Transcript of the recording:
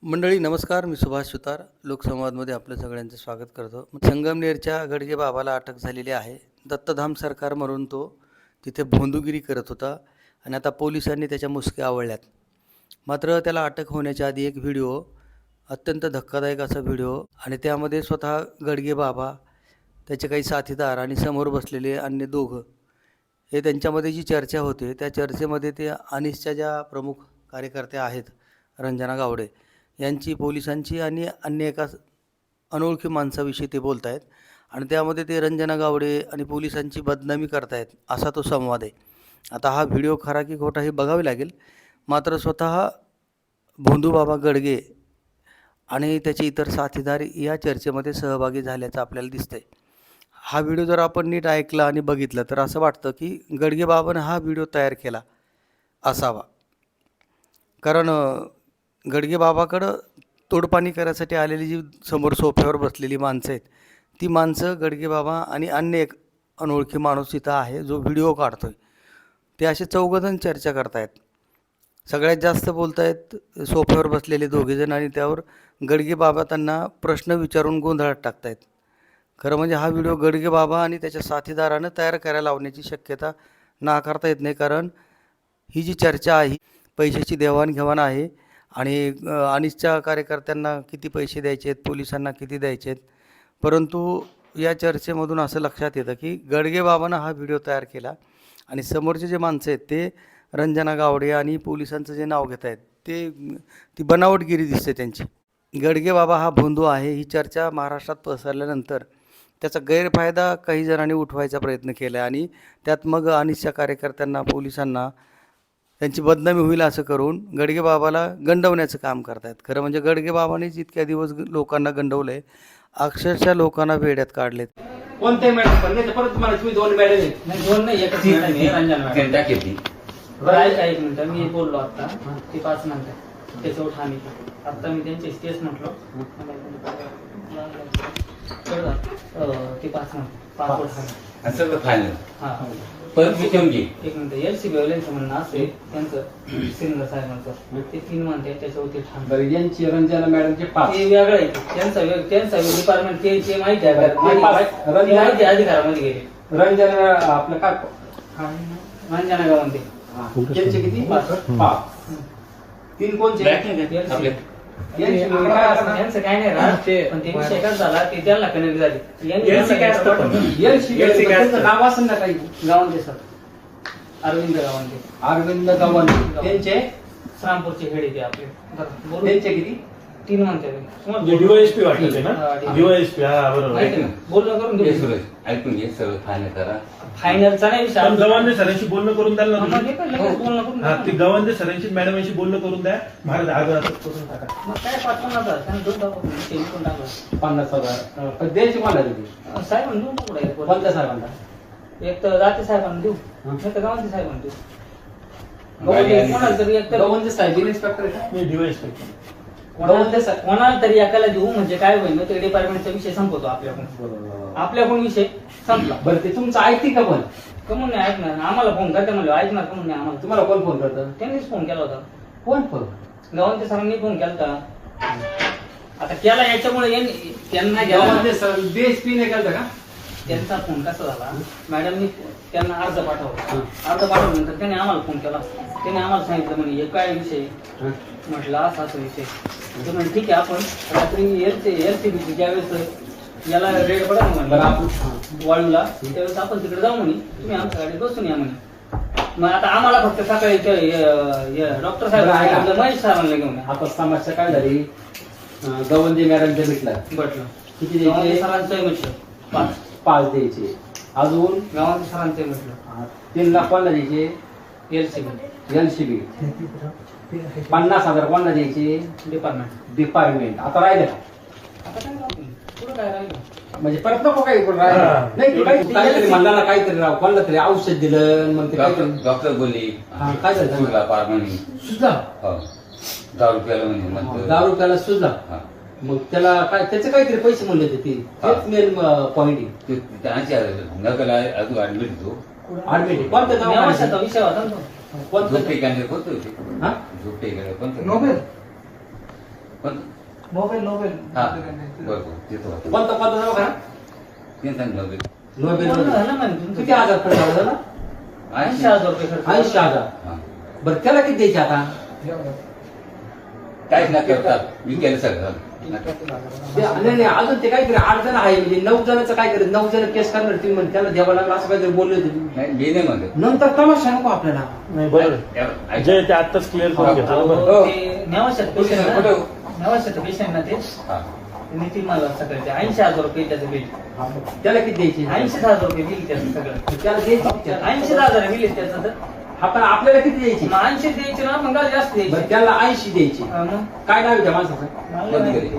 मंडळी नमस्कार. मी सुभाष सुतार लोकसंवादमध्ये आपलं सगळ्यांचं स्वागत करतो. संगमनेरच्या गडगे बाबाला अटक झालेली आहे. दत्तधाम सरकार म्हणून तो तिथे भोंदूगिरी करत होता आणि आता पोलिसांनी त्याच्या मुसक्या आवळल्यात. मात्र त्याला अटक होण्याच्या आधी एक व्हिडिओ, अत्यंत धक्कादायक असा व्हिडिओ, आणि त्यामध्ये स्वतः गडगे बाबा, त्याचे काही साथीदार आणि समोर बसलेले अन्य दोघं, हे त्यांच्यामध्ये जी चर्चा होते त्या चर्चेमध्ये ते अनिसच्या ज्या प्रमुख कार्यकर्त्या आहेत रंजना गावडे यांची, पोलिसांची आणि अन्य एका अनोळखी माणसाविषयी ते बोलत आहेत आणि त्यामध्ये ते रंजना गावडे आणि पोलिसांची बदनामी करतायत असा तो संवाद आहे. आता हा व्हिडिओ खरा की खोटा हे बघावे लागेल. मात्र स्वतः भोंदूबाबा गडगे आणि त्याचे इतर साथीदार या चर्चेमध्ये सहभागी झाल्याचं आपल्याला दिसतंय. हा व्हिडिओ जर आपण नीट ऐकला आणि बघितलं तर असं वाटतं की गडगे बाबानं हा व्हिडिओ तयार केला असावा. कारण गडगे बाबाकडं तोडपाणी करायसाठी आलेली जी समोर सोफ्यावर बसलेली माणसं आहेत, ती माणसं गडगे बाबा आणि अन्य एक अनोळखी माणूस इथं आहे जो व्हिडिओ काढतो आहे, ते असे चौघजण चर्चा करतायत. सगळ्यात जास्त बोलत आहेत सोफ्यावर बसलेले दोघेजण आणि त्यावर गडगे बाबा त्यांना प्रश्न विचारून गोंधळात टाकतायत. खरं म्हणजे हा व्हिडिओ गडगे बाबा आणि त्याच्या साथीदारानं तयार करायला लावण्याची शक्यता नाकारता येत नाही. कारण ही जी चर्चा आहे पैशाची देवाणघेवाण आहे आणि अनिसच्या कार्यकर्त्यांना किती पैसे द्यायचे आहेत, पोलिसांना किती द्यायचे आहेत. परंतु या चर्चेमधून असं लक्षात येतं की गडगे बाबांना हा व्हिडिओ तयार केला आणि समोरचे जे माणसं आहेत ते रंजना गावडे आणि पोलिसांचं जे नाव घेत आहेत ती बनावटगिरी दिसते त्यांची. गडगे बाबा हा भोंदू आहे ही चर्चा महाराष्ट्रात पसरल्यानंतर त्याचा गैरफायदा काही जणांनी उठवायचा प्रयत्न केला आणि त्यात मग अनिसच्या कार्यकर्त्यांना, पोलिसांना त्यांची बदनामी होईल असं करून गडगे बाबाला गंडवण्याचं काम करतायत. खरं म्हणजे गडगे बाबानेच इतक्या दिवस लोकांना गंडवलं आहे, अक्षरशः लोकांना वेड्यात काढलेत. कोणते मॅडम पण नाही परत तुम्हाला तुम्ही दोन मॅडम आहेत. नाही दोन नाही एकच मॅडम आहे, रंजना मॅडम. त्या किती बरं ऐका एक मिनिट, मी बोललो आता ते 5 मिनिटं त्याचं उठा मी आता मी त्यांचे तेच म्हटलो ते 5 मिनिट 5 उठा असं फायनल. हा परत मी घेऊन घे. एक मिनिट. एलसीबी वाल्यांचं म्हणणं असं त्यांचं सिंगर साहेबांचं ते 3 म्हणते त्याच्यावरती ठाण. बरं यांची रंजना मॅडमचे 5 ते वेगळं आहे, त्यांचा डिपार्टमेंट ते माहिती आहे माहिती अधिकारामध्ये गेले. रंजना आपलं काय रंजना गावांमध्ये यांचे किती 5 3 कोणचे आपले यांचं काय नाही राहत, पण ते विषय काय झाला ते त्यांना कनेक्ट झाले. नाव असेल ना काही गावांचे सर अरविंद गावांचे, अरविंद गावंदे त्यांचे श्रामपूरचे खेडे ते आपले त्यांचे किती 3 म्हणते डीवायएसपी वाटत आहे ना. डीवायएसपी हा बरोबर. बोलणं करून हे घेऊ. सुरेश ऐकून घे सर्व फायनल करा. फायनलचा नाही विषय. पण गवांदे सरांशी बोलणं करून द्याल ना तुम्ही? बोलणं करून हा, ते गवांदे सरांशी मॅडमांशी बोलणं करून द्या. महाराज आग्रह करून टाका. मग काय 5,50,000 त्यांना दूध टाकून ते विकून टाकलं. 50,000 पण द्यायची मला किती साहेबांना देऊ कुठे कोणत्या साहेबांना एक तर जाते साहेबांना देऊ, एक तर गावांचे साहेबांना देऊ. कोणाला तरी एक तर गवंदे साहेब इन्स्पेक्टर आहे का? मी डीवायएसपी. कोणाला तरी एकाला देऊ म्हणजे काय होईल ना, ते डिपार्टमेंटचा विषय संपवतो आपल्याकडून विषय संपला. बरं ते तुमचं ऐकते का पण कमून नाही ऐकणार. आम्हाला फोन करते म्हणलं ऐकणार कमून नाही आम्हाला. तुम्हाला कोण फोन करतं? त्यांनीच फोन केला होता. कोण फोन गावांच्या सरांनी फोन केला होता. आता केला याच्यामुळे त्यांना गवंदे सर डीएसपी ने केलं का? त्यांचा फोन कसा झाला, मॅडमनी त्यांना अर्ज पाठवला. अर्ज पाठवल्यानंतर त्यांनी आम्हाला फोन केला. त्यांनी आम्हाला सांगितलं म्हणे हे काय विषय, म्हटलं असा विषय. तर म्हणजे ठीक आहे आपण रात्री एलसीबीची ज्यावेळेस याला रेड पडा म्हणे वाळूला, त्यावेळेस आपण तिकडे जाऊ म्हणे, तुम्ही आमच्या गाडीत बसून या म्हणे. मग आता आम्हाला फक्त सकाळी डॉक्टर साहेब महेश साहेबांना घेऊन आता समस्या काय झाली? गवंदे मॅडमच्या भेटला म्हटलं किती द्यायचे? सरांचं म्हटलं 5 द्यायचे. अजून गावांच्या सरांचं म्हटलं 3 लाख कोणाला द्यायचे? एलसीबी 50,000 कोणाला द्यायचे? डिपार्टमेंट. आता राहिलं पुढे काय राहिलं म्हणजे परत नको काही करून राहिलं नाही. काहीतरी म्हणला ना, काहीतरी राव कोणाला तरी औषध दिलं मग ते डॉक्टर बोलली काय झालं? सुजला दारू प्यायला म्हणजे दारू त्याला सुजला. मग त्याला काय त्याचे काहीतरी पैसे म्हणले होते. तेच मेन पॉइंट आहे. त्यांची अजून ऍडमिट होतो. ऍडमिट कोणत्या दवाखान्यात? विषय होता ना तो. कोणतं झोपे कॅन्सर कोणतं होते? हा? झोपे कोणतं? नोबेल पण मोबाईल हा बरोबर तिथं होतं. कोणता दवाखाना तीन सांगितलं होतं. नोबेल झालं ना तुमचं किती हजार खर्च झाला त्याला? 80,000 रुपये खर्च 80,000. हा. बरं त्याला किती द्यायचे आता काहीच नाही करतात मी केलं सगळं नाही अजून ते काहीतरी 8 जण आहे म्हणजे 9 जणांचं काय करत 9 जण केस करणार तुम्ही म्हणजे त्याला द्यावं लागलं असं काहीतरी बोलले होते तुम्ही. नाही मी नाही म्हणत नंतर तमाशा नको आपल्याला नाही बरोबर जे ते आत्ताच क्लिअर करून घेतलं बरोबर. हो. ते नेवाशात पेशंट ना ते हा. नितीन मला सगळं 80,000 रुपये त्याचं बिल त्याला किती द्यायची 80,000 रुपये बिल त्याचं सगळं त्याला द्यायची 80,000 बिल आहे त्याचं तर आपण आपल्याला किती द्यायची मग 80 द्यायचे ना मग जास्त बरं द्यायचे त्याला 80 द्यायची हा, मग काय नाव आहे त्या माणसाचं मला नाही माहिती.